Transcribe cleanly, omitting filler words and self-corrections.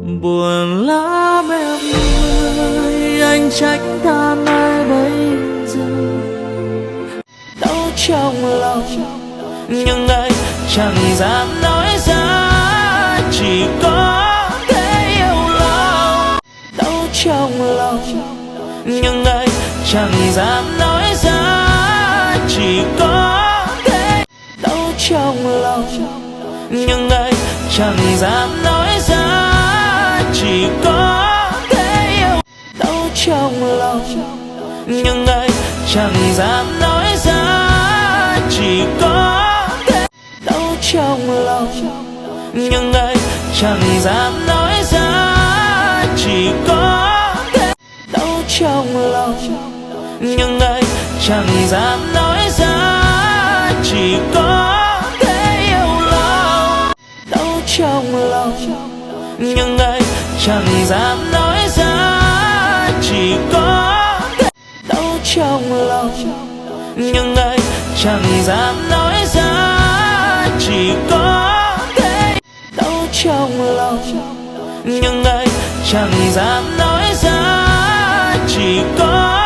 Buồn lắm em ơi, anh trách than ai bây giờ. Đau trong lòng nhưng anh chẳng dám nói ra, chỉ có thể yêu lòng. Đau trong lòng nhưng anh chẳng dám nói ra, chỉ có thể. Đau trong lòng nhưng anh chẳng dám nói ra, chỉ có thể yêu. Đau trong lòng nhưng anh chẳng dám nói ra, chỉ có thể. Đau trong lòng nhưng anh chẳng dám nói ra, chỉ có thể. Đau trong lòng nhưng anh chẳng dám nói ra, chỉ có thể yêu lòng. Đau trong lòng nhưng anh chẳng dám nói ra, chỉ có thể. Đau trong lòng nhưng anh chẳng dám nói ra, chỉ có thể. Đau trong lòng nhưng anh chẳng dám nói ra, chỉ có